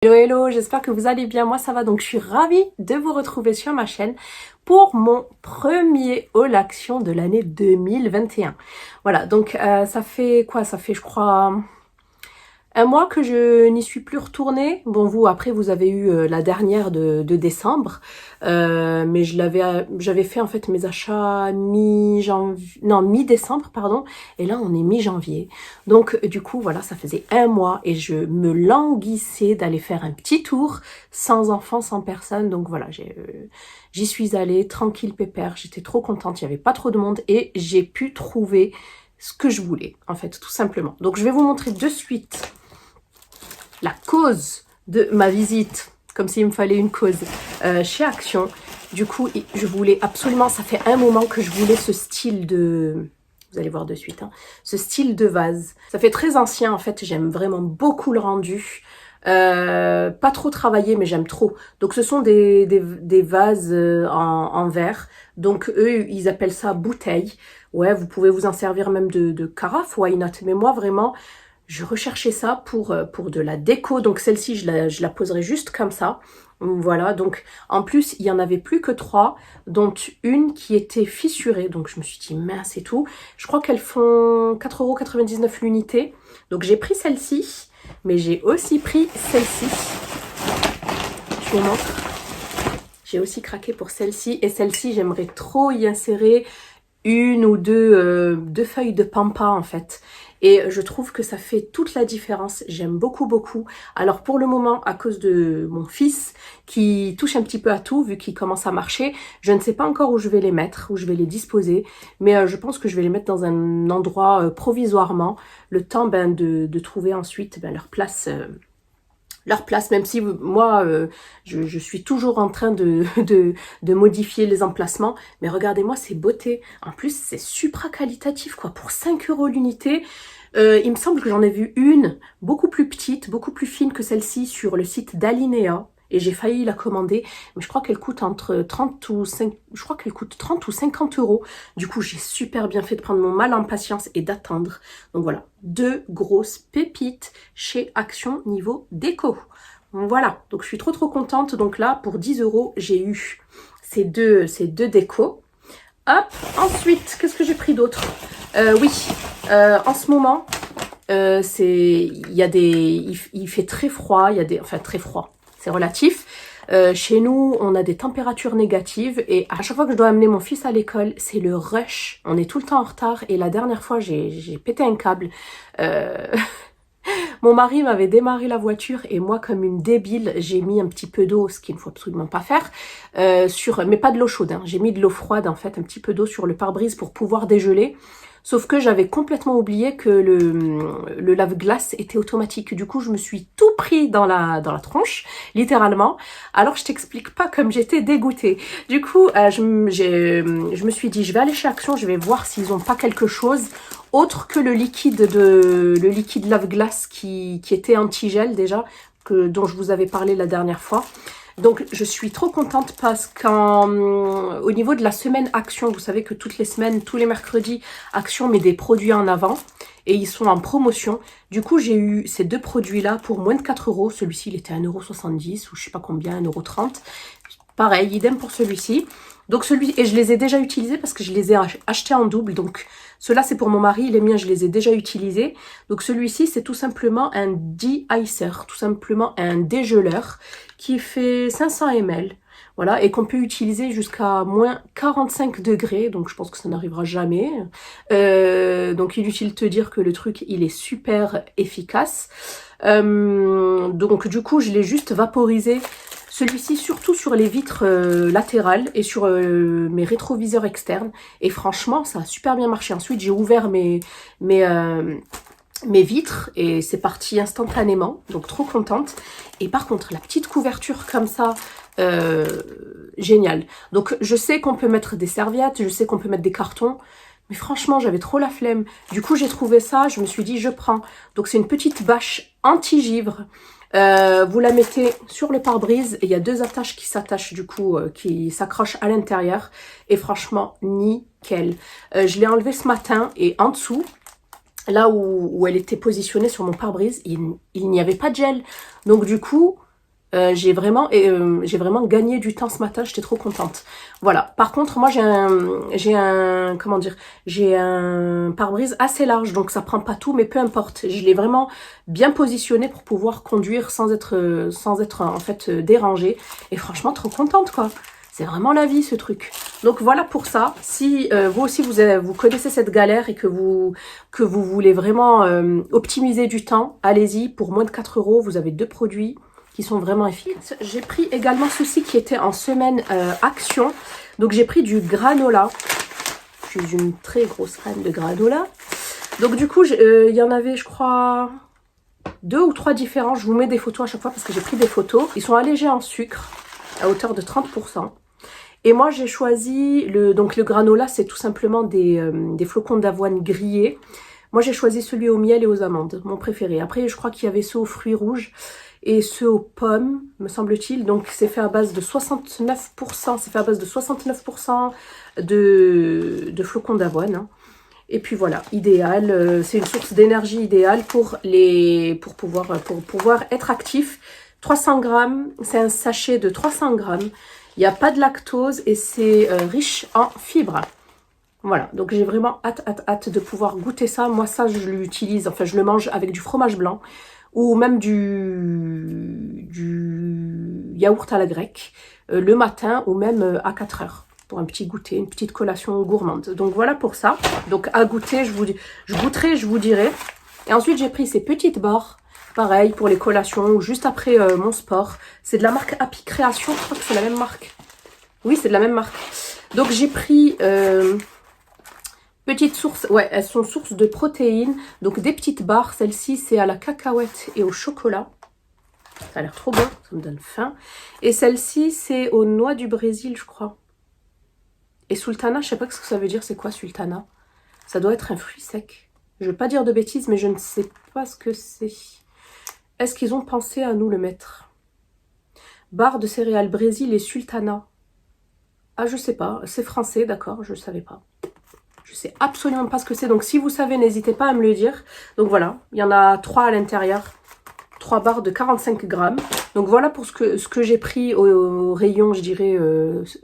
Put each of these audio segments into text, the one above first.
Hello hello, j'espère que vous allez bien, moi ça va, donc je suis ravie de vous retrouver sur ma chaîne pour mon premier haul action de l'année 2021. Voilà, donc ça fait quoi? Ça fait je crois un mois que je n'y suis plus retournée. Bon, vous, après, vous avez eu la dernière de décembre. Mais j'avais fait en fait mes achats mi-janvier, non, mi-décembre, pardon. Et là, on est mi-janvier. Donc, du coup, voilà, ça faisait un mois et je me languissais d'aller faire un petit tour sans enfant, sans personne. Donc, voilà, j'y suis allée tranquille, pépère. J'étais trop contente. Il n'y avait pas trop de monde et j'ai pu trouver ce que je voulais, en fait, tout simplement. Donc, je vais vous montrer de suite la cause de ma visite, comme s'il me fallait une cause, chez Action. Du coup, je voulais absolument, ça fait un moment que je voulais ce style de... Vous allez voir de suite, hein, ce style de vase. Ça fait très ancien, en fait, j'aime vraiment beaucoup le rendu. Pas trop travaillé, mais j'aime trop. Donc, ce sont des vases en verre. Donc, eux, ils appellent ça bouteille. Ouais, vous pouvez vous en servir même de carafe, why not? Mais moi, vraiment... Je recherchais ça pour de la déco. Donc celle-ci, je la poserai juste comme ça. Voilà, donc en plus, il n'y en avait plus que 3, dont une qui était fissurée. Donc je me suis dit, mince et tout. Je crois qu'elles font 4,99 € l'unité. Donc j'ai pris celle-ci, mais j'ai aussi pris celle-ci. Je vous montre. J'ai aussi craqué pour celle-ci. Et celle-ci, j'aimerais trop y insérer une ou deux feuilles de pampa en fait. Et je trouve que ça fait toute la différence. J'aime beaucoup, beaucoup. Alors pour le moment, à cause de mon fils qui touche un petit peu à tout, vu qu'il commence à marcher, je ne sais pas encore où je vais les mettre, où je vais les disposer. Mais je pense que je vais les mettre dans un endroit provisoirement, le temps de trouver ensuite leur place, même si moi, je suis toujours en train de modifier les emplacements. Mais regardez-moi ces beautés. En plus, c'est supra qualitatif, quoi. Pour 5 € l'unité, il me semble que j'en ai vu une beaucoup plus petite, beaucoup plus fine que celle-ci sur le site d'Alinea. Et j'ai failli la commander, mais je crois qu'elle coûte je crois qu'elle coûte 30 ou 50 €. Du coup, j'ai super bien fait de prendre mon mal en patience et d'attendre. Donc voilà, 2 grosses pépites chez Action niveau déco. Voilà, donc je suis trop contente. Donc là, pour 10 €, j'ai eu ces deux décos. Hop, ensuite, qu'est-ce que j'ai pris d'autre? Oui, en ce moment, il fait très froid, enfin très froid. C'est relatif. Chez nous, on a des températures négatives et à chaque fois que je dois amener mon fils à l'école, c'est le rush. On est tout le temps en retard et la dernière fois, j'ai pété un câble. Mon mari m'avait démarré la voiture et moi, comme une débile, j'ai mis un petit peu d'eau, ce qu'il ne faut absolument pas faire, mais pas de l'eau chaude, hein. J'ai mis de l'eau froide, en fait, un petit peu d'eau sur le pare-brise pour pouvoir dégeler. Sauf que j'avais complètement oublié que le lave-glace était automatique. Du coup, je me suis tout pris dans la tronche, littéralement. Alors, je t'explique pas comme j'étais dégoûtée. Du coup, je me suis dit, je vais aller chez Action, je vais voir s'ils n'ont pas quelque chose autre que le liquide lave-glace qui était anti-gel déjà, dont je vous avais parlé la dernière fois. Donc, je suis trop contente parce qu'au niveau de la semaine Action, vous savez que toutes les semaines, tous les mercredis, Action met des produits en avant et ils sont en promotion. Du coup, j'ai eu ces 2 produits-là pour moins de 4 €. Celui-ci, il était à 1,70 € ou je sais pas combien, 1,30 €. Pareil, idem pour celui-ci. Donc, et je les ai déjà utilisés parce que je les ai achetés en double. Donc, ceux-là, c'est pour mon mari. Les miens, je les ai déjà utilisés. Donc, celui-ci, c'est tout simplement un de-icer, tout simplement un dégeleur qui fait 500 ml. Voilà, et qu'on peut utiliser jusqu'à moins 45 degrés. Donc, je pense que ça n'arrivera jamais. Donc, inutile de te dire que le truc, il est super efficace. Donc, du coup, je l'ai juste vaporisé. Celui-ci, surtout sur les vitres latérales et sur mes rétroviseurs externes. Et franchement, ça a super bien marché. Ensuite, j'ai ouvert mes vitres et c'est parti instantanément. Donc, trop contente. Et par contre, la petite couverture comme ça, génial. Donc, je sais qu'on peut mettre des serviettes, je sais qu'on peut mettre des cartons. Mais franchement, j'avais trop la flemme. Du coup, j'ai trouvé ça, je me suis dit, je prends. Donc, c'est une petite bâche anti-givre. Vous la mettez sur le pare-brise et il y a 2 attaches qui s'attachent du coup, qui s'accrochent à l'intérieur. Et franchement, nickel. Je l'ai enlevée ce matin et en dessous, là où elle était positionnée sur mon pare-brise, il n'y avait pas de gel. Donc du coup, J'ai vraiment gagné du temps ce matin, j'étais trop contente. Voilà. Par contre, moi comment dire, j'ai un pare-brise assez large, donc ça prend pas tout, mais peu importe. Je l'ai vraiment bien positionné pour pouvoir conduire sans être en fait dérangée. Et franchement, trop contente quoi. C'est vraiment la vie ce truc. Donc voilà pour ça. Si vous aussi vous connaissez cette galère et que vous voulez vraiment optimiser du temps, allez-y. Pour moins de 4 €, vous avez 2 produits qui sont vraiment efficaces. J'ai pris également ceci qui était en semaine action. Donc j'ai pris du granola. Je suis une très grosse fan de granola. Donc du coup, il y en avait, je crois, 2 ou 3 différents. Je vous mets des photos à chaque fois parce que j'ai pris des photos. Ils sont allégés en sucre à hauteur de 30%. Et moi, j'ai choisi, donc le granola, c'est tout simplement des flocons d'avoine grillés. Moi, j'ai choisi celui au miel et aux amandes, mon préféré. Après, je crois qu'il y avait ceux aux fruits rouges et ceux aux pommes, me semble-t-il. Donc, c'est fait à base de 69%, c'est fait à base de 69% de flocons d'avoine. Hein. Et puis voilà, idéal, c'est une source d'énergie idéale pour pouvoir être actif. 300 grammes, c'est un sachet de 300 grammes. Il n'y a pas de lactose et c'est riche en fibres. Voilà, donc j'ai vraiment hâte de pouvoir goûter ça. Moi, ça, je l'utilise, enfin, je le mange avec du fromage blanc ou même du yaourt à la grecque le matin ou même à 4 heures pour un petit goûter, une petite collation gourmande. Donc voilà pour ça. Donc à goûter, je goûterai, je vous dirai. Et ensuite, j'ai pris ces petites barres. Pareil pour les collations ou juste après mon sport. C'est de la marque Happy Création. Je crois que c'est la même marque. Oui, c'est de la même marque. Donc j'ai pris petite source. Ouais, elles sont source de protéines. Donc des petites barres. Celle-ci, c'est à la cacahuète et au chocolat. Ça a l'air trop bon. Ça me donne faim. Et celle-ci, c'est aux noix du Brésil, je crois. Et sultana, je sais pas ce que ça veut dire. C'est quoi sultana? Ça doit être un fruit sec. Je ne veux pas dire de bêtises, mais je ne sais pas ce que c'est. Est-ce qu'ils ont pensé à nous le mettre? Barre de céréales Brésil et sultana. Ah, je sais pas. C'est français, d'accord, je ne savais pas. Je sais absolument pas ce que c'est. Donc, si vous savez, n'hésitez pas à me le dire. Donc, voilà. Il y en a 3 à l'intérieur. 3 barres de 45 grammes. Donc, voilà pour ce que j'ai pris au rayon, je dirais,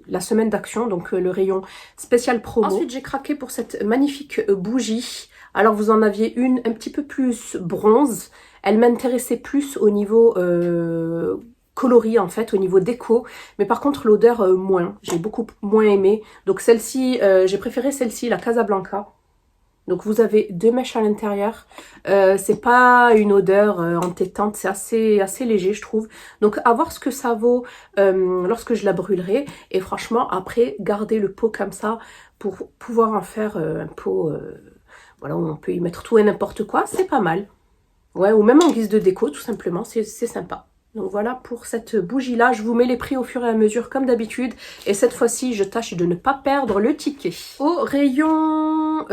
la semaine d'action. Donc, le rayon spécial promo. Ensuite, j'ai craqué pour cette magnifique bougie. Alors, vous en aviez une un petit peu plus bronze. Elle m'intéressait plus au niveau coloris en fait, au niveau déco. Mais par contre l'odeur moins. J'ai beaucoup moins aimé. Donc celle-ci, j'ai préféré celle-ci, la Casablanca. Donc vous avez 2 mèches à l'intérieur. C'est pas une odeur entêtante, c'est assez léger je trouve. Donc à voir ce que ça vaut lorsque je la brûlerai. Et franchement après garder le pot comme ça pour pouvoir en faire un pot voilà, où on peut y mettre tout et n'importe quoi, c'est pas mal. Ouais, ou même en guise de déco, tout simplement, c'est sympa. Donc voilà pour cette bougie-là. Je vous mets les prix au fur et à mesure, comme d'habitude. Et cette fois-ci, je tâche de ne pas perdre le ticket. Au rayon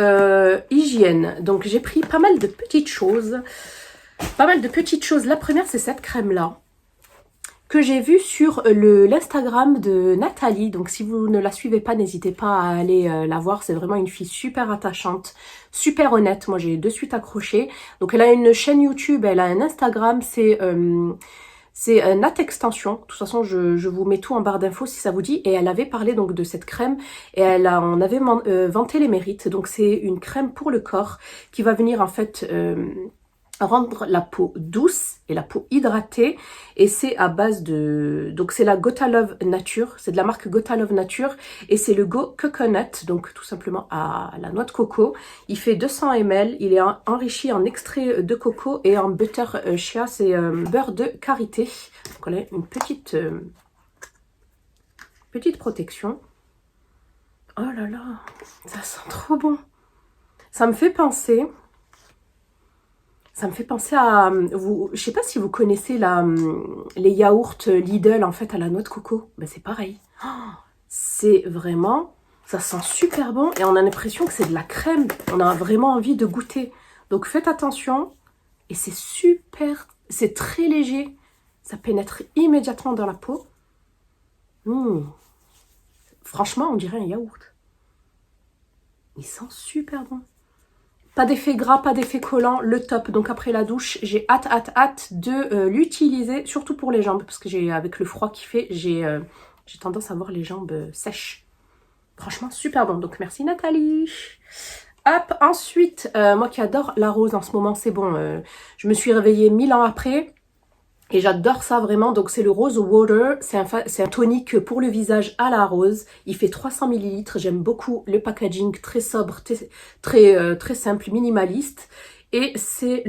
hygiène, donc j'ai pris pas mal de petites choses. Pas mal de petites choses. La première, c'est cette crème-là que j'ai vue sur l'Instagram de Nathalie. Donc si vous ne la suivez pas, n'hésitez pas à aller la voir. C'est vraiment une fille super attachante, super honnête. Moi, j'ai de suite accroché. Donc elle a une chaîne YouTube, elle a un Instagram, c'est Nat Extension. De toute façon, je vous mets tout en barre d'infos si ça vous dit. Et elle avait parlé donc de cette crème et elle en avait vanté les mérites. Donc c'est une crème pour le corps qui va venir en fait rendre la peau douce et la peau hydratée, et c'est à base de, donc c'est la Gota Love Nature, c'est de la marque Gota Love Nature et c'est le Go Coconut, donc tout simplement à la noix de coco. Il fait 200 ml, il est enrichi en extrait de coco et en butter chia, c'est beurre de karité. Donc on a une petite protection. Oh là là, ça sent trop bon. Ça me fait penser à, je sais pas si vous connaissez les yaourts Lidl en fait à la noix de coco. Ben, c'est pareil. Oh, c'est vraiment, ça sent super bon et on a l'impression que c'est de la crème. On a vraiment envie de goûter. Donc faites attention. Et c'est super, c'est très léger. Ça pénètre immédiatement dans la peau. Franchement, on dirait un yaourt. Il sent super bon. Pas d'effet gras, pas d'effet collant, le top. Donc après la douche, j'ai hâte de l'utiliser, surtout pour les jambes, parce que avec le froid qu'il fait, j'ai tendance à avoir les jambes sèches. Franchement, super bon. Donc merci Nathalie. Hop, ensuite, moi qui adore la rose en ce moment, c'est bon. Je me suis réveillée 1000 ans après. Et j'adore ça vraiment, donc c'est le Rose Water, c'est un tonique pour le visage à la rose. Il fait 300 ml, j'aime beaucoup le packaging, très sobre, très simple, minimaliste. Et c'est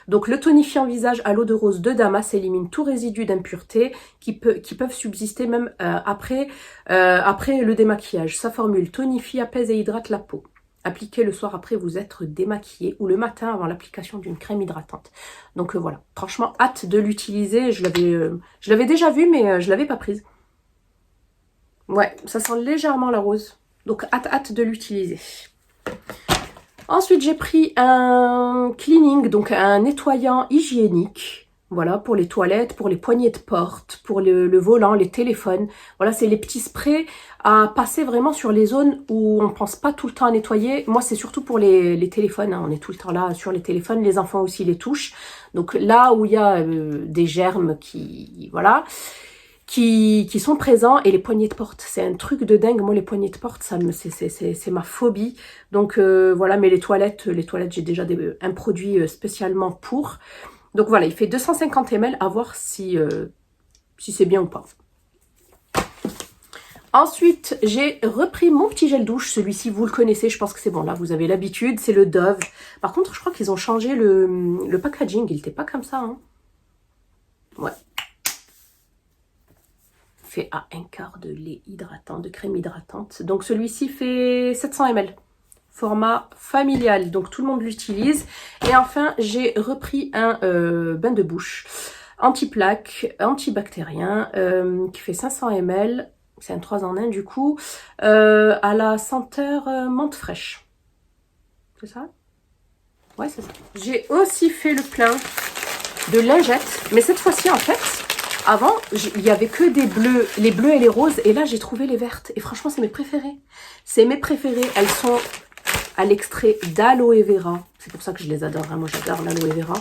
donc le tonifiant visage à l'eau de rose de Damas élimine tout résidu d'impureté qui peuvent subsister même après le démaquillage. Sa formule tonifie, apaise et hydrate la peau. Appliquez le soir après vous être démaquillé ou le matin avant l'application d'une crème hydratante. Donc voilà, franchement, hâte de l'utiliser. Je l'avais déjà vu, mais je l'avais pas prise. Ouais, ça sent légèrement la rose. Donc hâte de l'utiliser. Ensuite, j'ai pris un cleaning, donc un nettoyant hygiénique. Voilà, pour les toilettes, pour les poignées de porte, pour le volant, les téléphones. Voilà, c'est les petits sprays à passer vraiment sur les zones où on ne pense pas tout le temps à nettoyer. Moi, c'est surtout pour les téléphones. Hein. On est tout le temps là sur les téléphones. Les enfants aussi les touchent. Donc là où il y a des germes qui sont présents, et les poignées de porte, c'est un truc de dingue. Moi, les poignées de porte, c'est ma phobie. Donc voilà, mais les toilettes, j'ai déjà un produit spécialement pour. Donc voilà, il fait 250 ml, à voir si c'est bien ou pas. Ensuite, j'ai repris mon petit gel douche. Celui-ci, vous le connaissez, je pense que c'est bon. Là, vous avez l'habitude, c'est le Dove. Par contre, je crois qu'ils ont changé le packaging. Il n'était pas comme ça, hein. Ouais. Fait à un quart de lait hydratant, de crème hydratante. Donc celui-ci fait 700 ml. Format familial, donc tout le monde l'utilise. Et enfin, j'ai repris un bain de bouche anti-plaque, antibactérien, qui fait 500 ml. C'est un 3 en 1 du coup, à la senteur menthe fraîche. C'est ça? Ouais, c'est ça. J'ai aussi fait le plein de lingettes, mais cette fois-ci, en fait, avant, il y avait que des bleus, les bleus et les roses, et là, j'ai trouvé les vertes. Et franchement, c'est mes préférées. C'est mes préférées. Elles sont à l'extrait d'aloe vera. C'est pour ça que je les adore. Hein. Moi, j'adore l'aloe vera.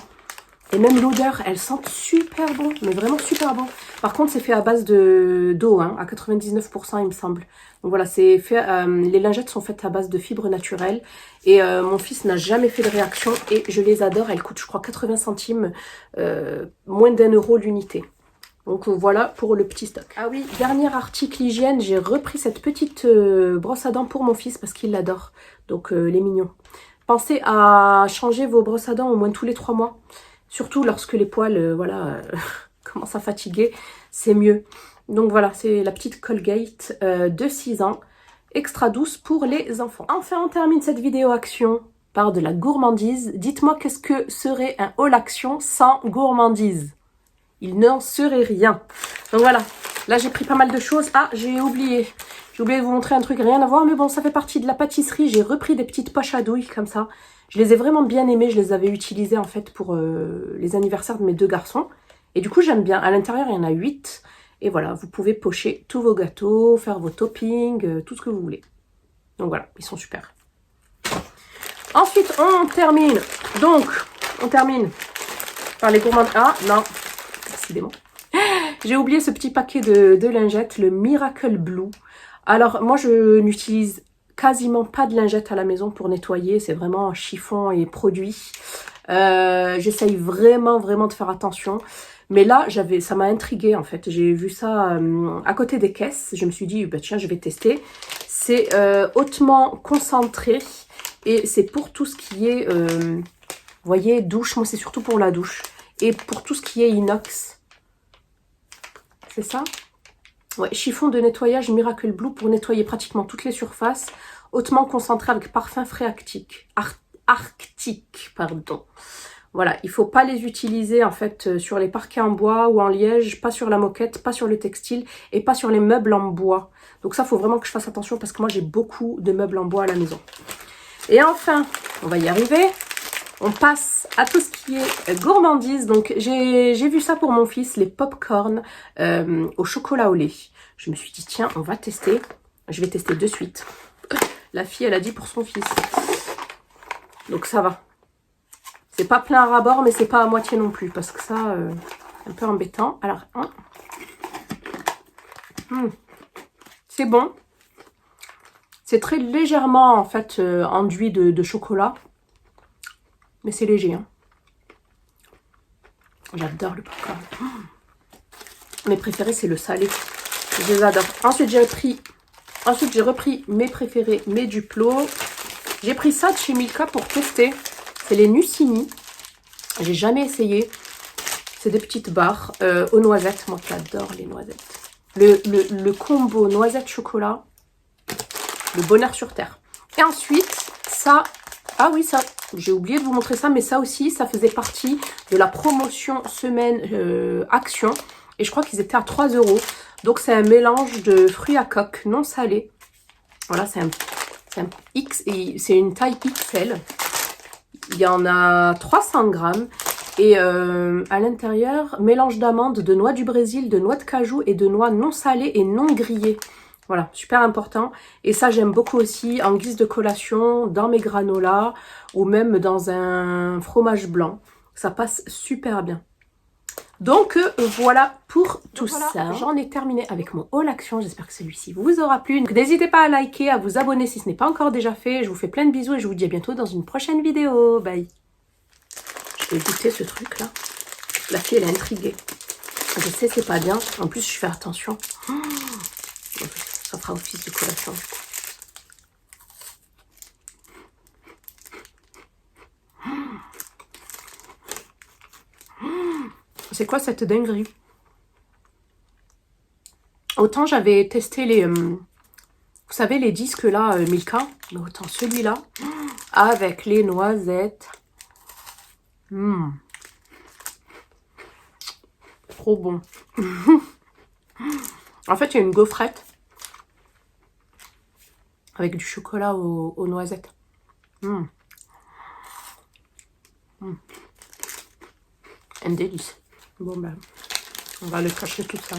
Et même l'odeur, elles sentent super bon. Mais vraiment super bon. Par contre, c'est fait à base d'eau, hein, à 99%, il me semble. Donc voilà, c'est fait. Les lingettes sont faites à base de fibres naturelles. Et mon fils n'a jamais fait de réaction. Et je les adore. Elles coûtent, je crois, 80 centimes, moins d'1 € l'unité. Donc voilà pour le petit stock. Ah oui, dernier article hygiène, j'ai repris cette petite brosse à dents pour mon fils parce qu'il l'adore. Donc les mignons. Pensez à changer vos brosses à dents au moins tous les 3 mois. Surtout lorsque les poils commencent à fatiguer, c'est mieux. Donc voilà, c'est la petite Colgate de 6 ans, extra douce pour les enfants. Enfin, on termine cette vidéo action par de la gourmandise. Dites-moi qu'est-ce que serait un haul action sans gourmandise? Il n'en serait rien. Donc voilà, là j'ai pris pas mal de choses. Ah, j'ai oublié de vous montrer un truc, rien à voir, mais bon, ça fait partie de la pâtisserie. J'ai repris des petites poches à douille comme ça. Je les ai vraiment bien aimées, je les avais utilisées en fait pour les anniversaires de mes 2 garçons. Et du coup, j'aime bien. À l'intérieur, il y en a 8. Et voilà, vous pouvez pocher tous vos gâteaux, faire vos toppings, tout ce que vous voulez. Donc voilà, ils sont super. Ensuite, on termine par les gourmands. Ah, non. Décidément. J'ai oublié ce petit paquet de lingettes, le Miracle Blue. Alors, moi, je n'utilise quasiment pas de lingettes à la maison pour nettoyer. C'est vraiment chiffon et produit. J'essaye vraiment de faire attention. Mais là, ça m'a intriguée en fait. J'ai vu ça à côté des caisses. Je me suis dit, bah, tiens, je vais tester. C'est hautement concentré. Et c'est pour tout ce qui est, vous voyez, douche. Moi, c'est surtout pour la douche. Et pour tout ce qui est inox. C'est ça? Ouais, chiffon de nettoyage Miracle Blue pour nettoyer pratiquement toutes les surfaces. Hautement concentré avec parfum frais arctique, pardon. Voilà, il ne faut pas les utiliser en fait sur les parquets en bois ou en liège, pas sur la moquette, pas sur le textile et pas sur les meubles en bois. Donc ça, il faut vraiment que je fasse attention parce que moi, j'ai beaucoup de meubles en bois à la maison. Et enfin, on va y arriver. On passe à tout ce qui est gourmandise. Donc, j'ai vu ça pour mon fils, les pop-corn au chocolat au lait. Je me suis dit, tiens, on va tester. Je vais tester de suite. La fille, elle a dit pour son fils. Donc ça va. C'est pas plein à ras-bord, mais c'est pas à moitié non plus. Parce que ça, un peu embêtant. Alors, c'est bon. C'est très légèrement, en fait, enduit de chocolat. Mais c'est léger. Hein. J'adore le popcorn. Mes préférés, c'est le salé. Je les adore. Ensuite, j'ai repris mes préférés, mes Duplo. J'ai pris ça de chez Milka pour tester. C'est les Nucini. J'ai jamais essayé. C'est des petites barres aux noisettes. Moi, j'adore les noisettes. Le combo noisette-chocolat. Le bonheur sur terre. Et ensuite, ça... Ah oui, ça, j'ai oublié de vous montrer ça, mais ça aussi, ça faisait partie de la promotion semaine action. Et je crois qu'ils étaient à 3 €. Donc, c'est un mélange de fruits à coque non salés. Voilà, c'est un X, c'est une taille XL. Il y en a 300 grammes. Et à l'intérieur, mélange d'amandes, de noix du Brésil, de noix de cajou et de noix non salées et non grillées. Voilà, super important. Et ça, j'aime beaucoup aussi en guise de collation, dans mes granolas ou même dans un fromage blanc. Ça passe super bien. Donc, voilà pour tout ça. J'en ai terminé avec mon haul action. J'espère que celui-ci vous aura plu. N'hésitez pas à liker, à vous abonner si ce n'est pas encore déjà fait. Je vous fais plein de bisous et je vous dis à bientôt dans une prochaine vidéo. Bye. Je vais goûter ce truc-là. La fille, elle est intriguée. Je sais, c'est pas bien. En plus, je fais attention. Ça fera office de collation. C'est quoi cette dinguerie? Autant j'avais testé les... vous savez, les disques là, Milka. Mais autant celui-là, avec les noisettes. Trop bon. En fait, il y a une gaufrette. Avec du chocolat aux noisettes. Un délice. Bon ben, on va le cacher tout ça.